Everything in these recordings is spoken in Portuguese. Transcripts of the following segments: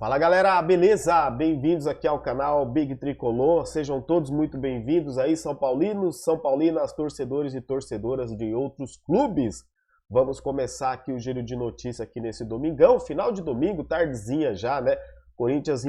Fala galera, beleza? Bem-vindos aqui ao canal Big Tricolor, sejam todos muito bem-vindos aí, São Paulinos, São Paulinas, torcedores e torcedoras de outros clubes. Vamos começar aqui o giro de notícias aqui nesse domingão, final de domingo, tardezinha já, né? Corinthians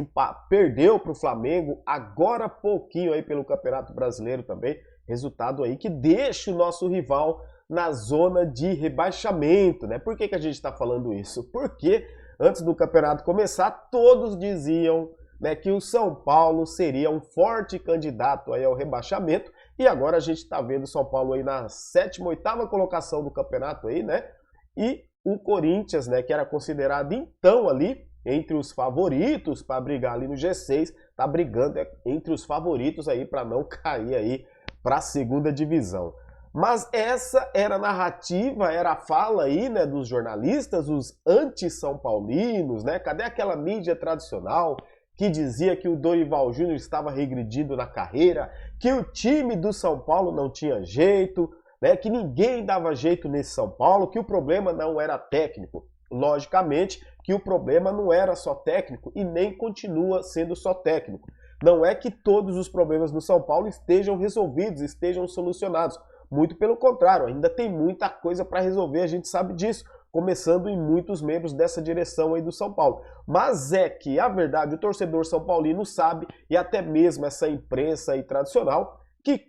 perdeu para o Flamengo, agora pouquinho aí pelo Campeonato Brasileiro também, resultado aí que deixa o nosso rival na zona de rebaixamento, né? Por que a gente está falando isso? Porque antes do campeonato começar, todos diziam, né, que o São Paulo seria um forte candidato aí ao rebaixamento, e agora a gente está vendo o São Paulo aí na sétima, oitava colocação do campeonato aí, né? E o Corinthians, né, que era considerado então ali entre os favoritos para brigar ali no G6, tá brigando entre os favoritos aí para não cair aí para a segunda divisão. Mas essa era a narrativa, era a fala aí, né, dos jornalistas, os anti-são paulinos, né? Cadê aquela mídia tradicional que dizia que o Dorival Júnior estava regredindo na carreira, que o time do São Paulo não tinha jeito, né, que ninguém dava jeito nesse São Paulo, que o problema não era técnico. Logicamente que o problema não era só técnico e nem continua sendo só técnico. Não é que todos os problemas do São Paulo estejam resolvidos, estejam solucionados. Muito pelo contrário, ainda tem muita coisa para resolver, a gente sabe disso, começando em muitos membros dessa direção aí do São Paulo. Mas é que, a verdade, o torcedor são paulino sabe, e até mesmo essa imprensa aí tradicional, que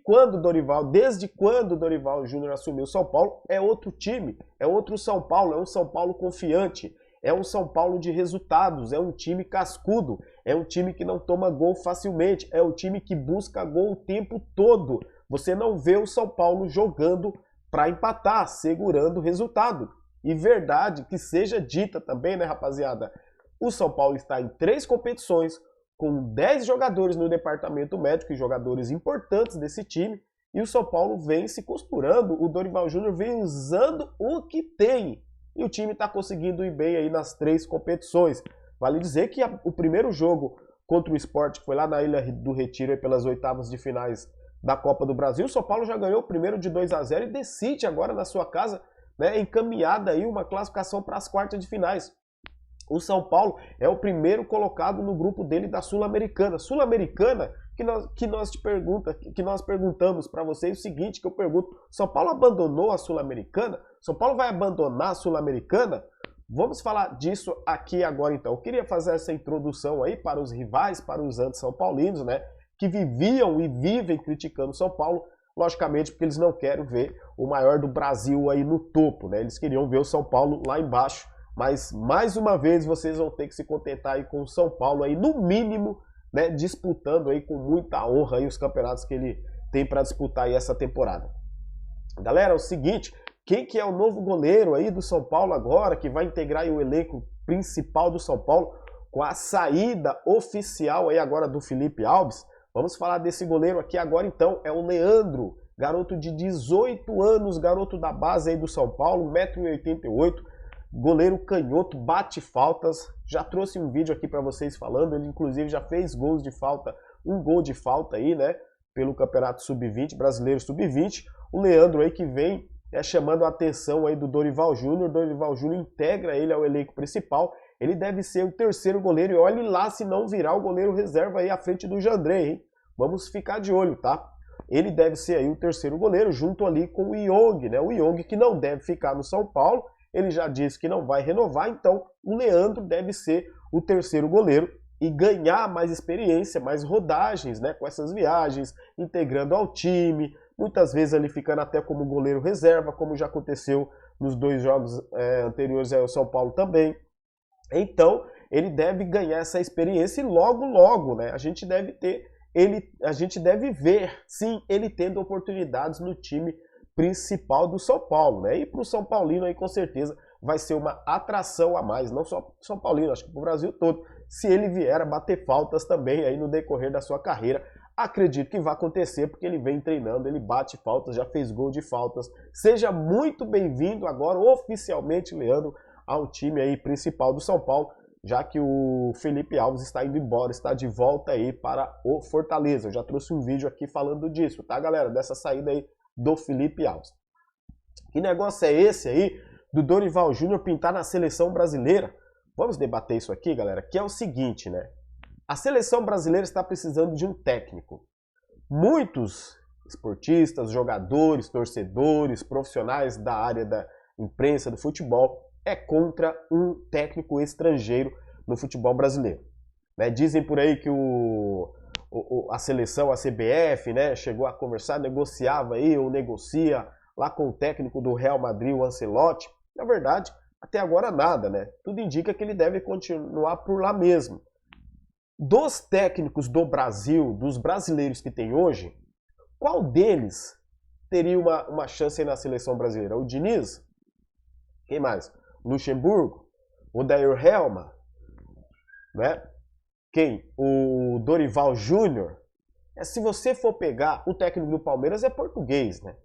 desde quando o Dorival Júnior assumiu o São Paulo, é outro time, é outro São Paulo, é um São Paulo confiante, é um São Paulo de resultados, é um time cascudo, é um time que não toma gol facilmente, é um time que busca gol o tempo todo. Você não vê o São Paulo jogando para empatar, segurando o resultado. E verdade que seja dita também, né, rapaziada? O São Paulo está em 3 competições, com 10 jogadores no departamento médico e jogadores importantes desse time, e o São Paulo vem se costurando, o Dorival Júnior vem usando o que tem. E o time está conseguindo ir bem aí nas 3 competições. Vale dizer que o primeiro jogo contra o Sport, que foi lá na Ilha do Retiro, aí pelas oitavas de finais da Copa do Brasil, o São Paulo já ganhou o primeiro de 2-0 e decide agora na sua casa, né, encaminhada aí uma classificação para as quartas de finais. O São Paulo é o primeiro colocado no grupo dele da Sul-Americana. Sul-Americana que nós perguntamos para vocês o seguinte, que eu pergunto, São Paulo abandonou a Sul-Americana? São Paulo vai abandonar a Sul-Americana? Vamos falar disso aqui agora então. Eu queria fazer essa introdução aí para os rivais, para os anti-são paulinos, né, que viviam e vivem criticando São Paulo, logicamente porque eles não querem ver o maior do Brasil aí no topo, né? Eles queriam ver o São Paulo lá embaixo, mas mais uma vez vocês vão ter que se contentar aí com o São Paulo aí no mínimo, né, disputando aí com muita honra aí os campeonatos que ele tem para disputar aí essa temporada. Galera, é o seguinte, quem que é o novo goleiro aí do São Paulo agora, que vai integrar aí o elenco principal do São Paulo com a saída oficial aí agora do Felipe Alves? Vamos falar desse goleiro aqui agora então, é o Leandro, garoto de 18 anos, garoto da base aí do São Paulo, 1,88 m, goleiro canhoto, bate faltas, já trouxe um vídeo aqui para vocês falando, ele inclusive já fez gols de falta, um gol de falta aí, né, pelo Campeonato Sub-20, Brasileiro Sub-20, o Leandro aí que vem chamando a atenção aí do Dorival Júnior integra ele ao elenco principal, ele deve ser o terceiro goleiro e olhe lá se não virar o goleiro reserva aí à frente do Jandrei, hein? Vamos ficar de olho, tá? Ele deve ser aí o terceiro goleiro junto ali com o Young, né? O Young que não deve ficar no São Paulo, ele já disse que não vai renovar, então o Leandro deve ser o terceiro goleiro e ganhar mais experiência, mais rodagens, né? Com essas viagens, integrando ao time, muitas vezes ali ficando até como goleiro reserva, como já aconteceu nos 2 jogos anteriores ao São Paulo também. Então, ele deve ganhar essa experiência e logo, né, a gente deve ver, sim, ele tendo oportunidades no time principal do São Paulo, né? E para o São Paulino aí com certeza vai ser uma atração a mais, não só para o São Paulino, acho que para o Brasil todo, se ele vier a bater faltas também aí no decorrer da sua carreira. Acredito que vai acontecer porque ele vem treinando, ele bate faltas, já fez gol de faltas. Seja muito bem-vindo agora oficialmente, Leandro, ao time aí principal do São Paulo, já que o Felipe Alves está indo embora, está de volta aí para o Fortaleza. Eu já trouxe um vídeo aqui falando disso, tá, galera? Dessa saída aí do Felipe Alves. Que negócio é esse aí do Dorival Júnior pintar na seleção brasileira? Vamos debater isso aqui, galera, que é o seguinte, né? A seleção brasileira está precisando de um técnico. Muitos esportistas, jogadores, torcedores, profissionais da área da imprensa do futebol é contra um técnico estrangeiro no futebol brasileiro. Né? Dizem por aí que a seleção, a CBF, né, chegou a conversar, negociava aí ou negocia lá com o técnico do Real Madrid, o Ancelotti. Na verdade, até agora nada, né? Tudo indica que ele deve continuar por lá mesmo. Dos técnicos do Brasil, dos brasileiros que tem hoje, qual deles teria uma chance aí na seleção brasileira? O Diniz? Quem mais? Luxemburgo? O Dair Helma? Né? Quem? O Dorival Júnior? Se você for pegar, o técnico do Palmeiras é português, né?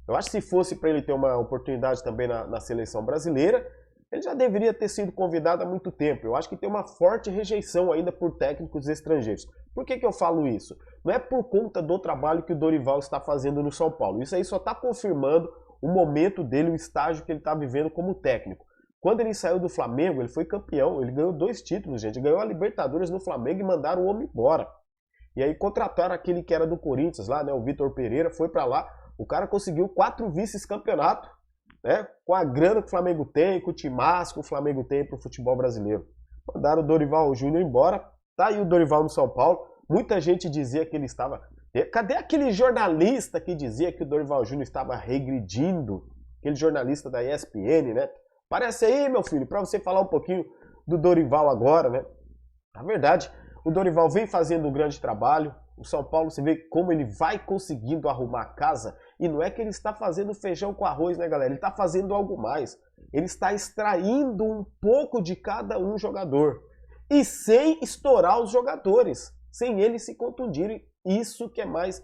Eu acho que se fosse para ele ter uma oportunidade também na seleção brasileira, ele já deveria ter sido convidado há muito tempo. Eu acho que tem uma forte rejeição ainda por técnicos estrangeiros. Por que eu falo isso? Não é por conta do trabalho que o Dorival está fazendo no São Paulo. Isso aí só está confirmando o momento dele, o estágio que ele está vivendo como técnico. Quando ele saiu do Flamengo, ele foi campeão, ele ganhou 2 títulos, gente. Ganhou a Libertadores no Flamengo e mandaram o homem embora. E aí contrataram aquele que era do Corinthians lá, né, o Vitor Pereira, foi para lá. O cara conseguiu 4 vices-campeonatos. Né? Com a grana que o Flamengo tem, com o timaço que o Flamengo tem para o futebol brasileiro. Mandaram o Dorival Júnior embora, tá aí o Dorival no São Paulo. Muita gente dizia que ele estava... Cadê aquele jornalista que dizia que o Dorival Júnior estava regredindo? Aquele jornalista da ESPN, né? Aparece aí, meu filho, para você falar um pouquinho do Dorival agora, né? Na verdade, o Dorival vem fazendo um grande trabalho. O São Paulo, você vê como ele vai conseguindo arrumar a casa. E não é que ele está fazendo feijão com arroz, né, galera? Ele está fazendo algo mais. Ele está extraindo um pouco de cada um jogador. E sem estourar os jogadores. Sem eles se contundirem. Isso que é mais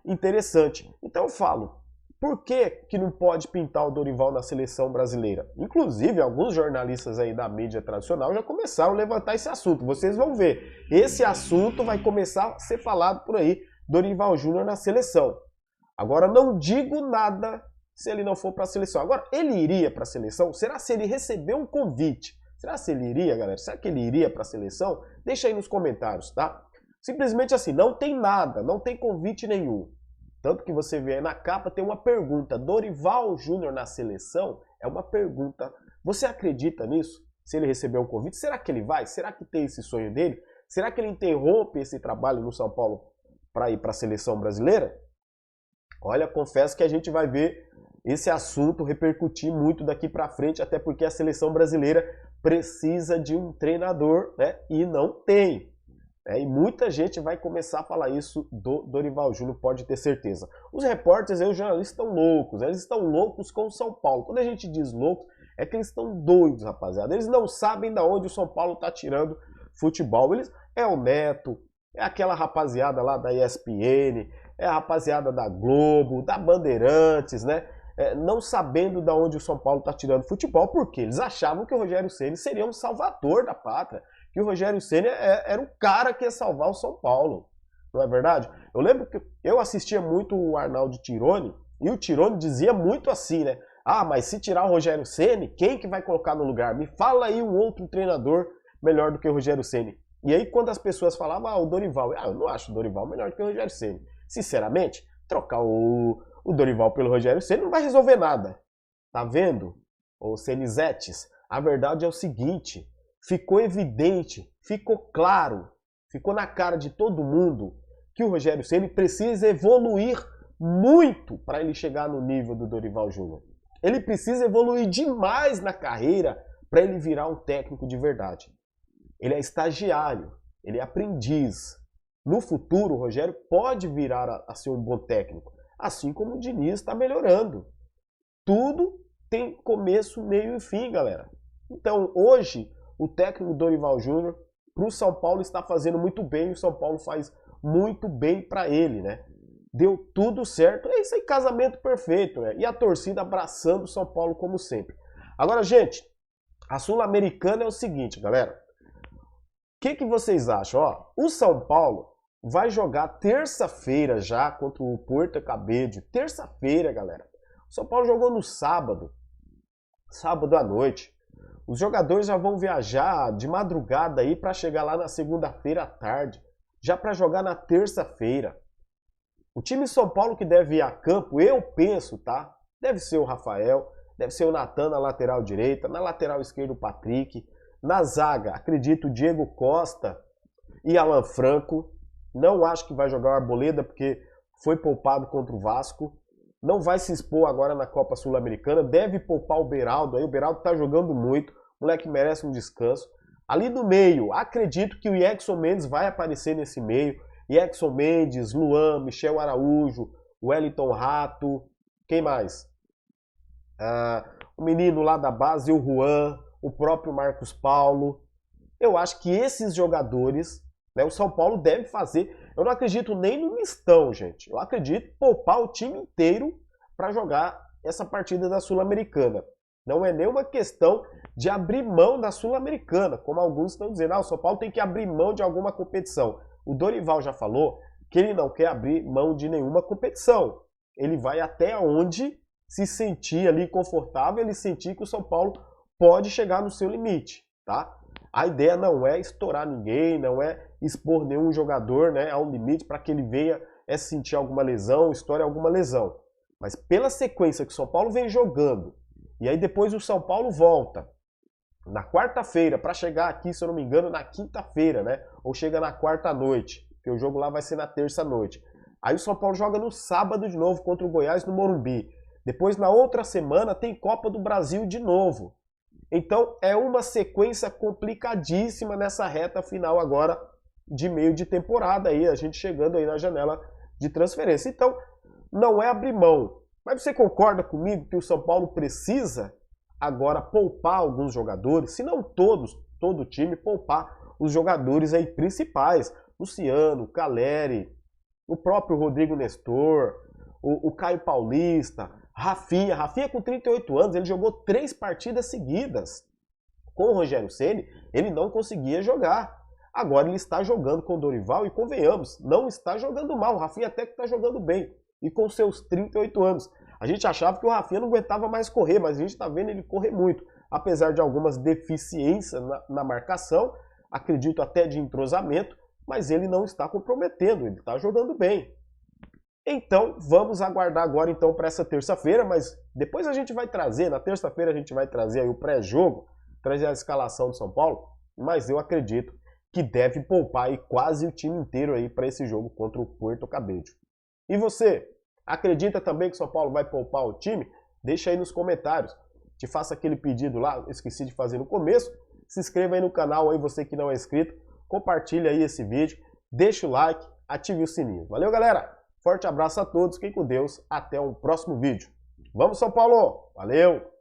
interessante. Então eu falo, por que não pode pintar o Dorival na seleção brasileira? Inclusive, alguns jornalistas aí da mídia tradicional já começaram a levantar esse assunto. Vocês vão ver. Esse assunto vai começar a ser falado por aí. Dorival Júnior na seleção. Agora, não digo nada se ele não for para a seleção. Agora, ele iria para a seleção? Será se ele recebeu um convite? Será se ele iria, galera? Será que ele iria para a seleção? Deixa aí nos comentários, tá? Simplesmente assim, não tem nada, não tem convite nenhum. Tanto que você vê aí na capa, tem uma pergunta. Dorival Júnior na seleção? É uma pergunta. Você acredita nisso? Se ele recebeu um convite, será que ele vai? Será que tem esse sonho dele? Será que ele interrompe esse trabalho no São Paulo para ir para a seleção brasileira? Olha, confesso que a gente vai ver esse assunto repercutir muito daqui para frente, até porque a seleção brasileira precisa de um treinador, né? E não tem. E muita gente vai começar a falar isso do Dorival Júnior, pode ter certeza. Os repórteres e os jornalistas estão loucos, eles estão loucos com o São Paulo. Quando a gente diz loucos, é que eles estão doidos, rapaziada. Eles não sabem de onde o São Paulo está tirando futebol. É o Neto, é aquela rapaziada lá da ESPN, é a rapaziada da Globo, da Bandeirantes, né? Não sabendo de onde o São Paulo está tirando futebol, porque eles achavam que o Rogério Ceni seria um salvador da pátria. Que o Rogério Ceni era o cara que ia salvar o São Paulo. Não é verdade? Eu lembro que eu assistia muito o Arnaldo Tironi, e o Tironi dizia muito assim, né? Ah, mas se tirar o Rogério Ceni, quem que vai colocar no lugar? Me fala aí um outro treinador melhor do que o Rogério Ceni. E aí quando as pessoas falavam, o Dorival, eu não acho o Dorival melhor do que o Rogério Ceni. Sinceramente, trocar o Dorival pelo Rogério Ceni não vai resolver nada. Tá vendo? Ô Cenizetes, a verdade é o seguinte, ficou evidente, ficou claro, ficou na cara de todo mundo que o Rogério Ceni precisa evoluir muito para ele chegar no nível do Dorival Júnior. Ele precisa evoluir demais na carreira para ele virar um técnico de verdade. Ele é estagiário, ele é aprendiz. No futuro, o Rogério pode virar a ser um bom técnico, assim como o Diniz está melhorando. Tudo tem começo, meio e fim, galera. Então, hoje, o técnico Dorival Júnior para o São Paulo está fazendo muito bem, o São Paulo faz muito bem para ele, né? Deu tudo certo, é isso aí, casamento perfeito, né? E a torcida abraçando o São Paulo como sempre. Agora, gente, a Sul-Americana é o seguinte, galera. O que vocês acham? Ó, o São Paulo vai jogar terça-feira já contra o Porto Cabedelo. Terça-feira, galera. O São Paulo jogou no sábado à noite. Os jogadores já vão viajar de madrugada aí para chegar lá na segunda-feira à tarde, já para jogar na terça-feira. O time São Paulo que deve ir a campo, eu penso, tá? Deve ser o Rafael, deve ser o Natan na lateral direita, na lateral esquerda o Patrick, na zaga, acredito, Diego Costa e Alan Franco. Não acho que vai jogar o Arboleda porque foi poupado contra o Vasco. Não vai se expor agora na Copa Sul-Americana, deve poupar o Beraldo aí, o Beraldo tá jogando muito, o moleque merece um descanso. Ali no meio, acredito que o Yaxson Mendes vai aparecer nesse meio. Yaxson Mendes, Luan, Michel Araújo, Wellington Rato, quem mais? O menino lá da base, o Juan, o próprio Marcos Paulo. Eu acho que esses jogadores, né, o São Paulo deve fazer. Eu não acredito nem no mistão, gente. Eu acredito poupar o time inteiro para jogar essa partida da Sul-Americana. Não é nenhuma questão de abrir mão da Sul-Americana, como alguns estão dizendo. O São Paulo tem que abrir mão de alguma competição. O Dorival já falou que ele não quer abrir mão de nenhuma competição. Ele vai até onde se sentir ali confortável, ele sentir que o São Paulo pode chegar no seu limite, tá? A ideia não é estourar ninguém, não é expor nenhum jogador, né, a um limite para que ele venha sentir alguma lesão, estoure alguma lesão. Mas pela sequência que o São Paulo vem jogando, e aí depois o São Paulo volta na quarta-feira para chegar aqui, se eu não me engano, na quinta-feira, né? Ou chega na quarta-noite, porque o jogo lá vai ser na terça-noite. Aí o São Paulo joga no sábado de novo contra o Goiás no Morumbi. Depois, na outra semana, tem Copa do Brasil de novo. Então, é uma sequência complicadíssima nessa reta final agora de meio de temporada aí, a gente chegando aí na janela de transferência. Então, não é abrir mão. Mas você concorda comigo que o São Paulo precisa agora poupar alguns jogadores, se não todos, todo o time, poupar os jogadores aí principais? Luciano, Caleri, o próprio Rodrigo Nestor, o Caio Paulista, Rafinha. Rafinha com 38 anos, ele jogou 3 partidas seguidas. Com o Rogério Ceni, ele não conseguia jogar. Agora ele está jogando com o Dorival e, convenhamos, não está jogando mal. O Rafinha até que está jogando bem. E com seus 38 anos. A gente achava que o Rafinha não aguentava mais correr, mas a gente está vendo ele correr muito. Apesar de algumas deficiências na marcação, acredito até de entrosamento, mas ele não está comprometendo, ele está jogando bem. Então, vamos aguardar agora então para essa terça-feira, mas depois a gente vai trazer, na terça-feira a gente vai trazer aí o pré-jogo, trazer a escalação do São Paulo, mas eu acredito que deve poupar aí quase o time inteiro aí para esse jogo contra o Puerto Cabello. E você, acredita também que o São Paulo vai poupar o time? Deixa aí nos comentários. Te faço aquele pedido lá, esqueci de fazer no começo. Se inscreva aí no canal, aí você que não é inscrito. Compartilha aí esse vídeo, deixa o like, ative o sininho. Valeu, galera! Forte abraço a todos, fiquem com Deus, até o próximo vídeo. Vamos, São Paulo! Valeu!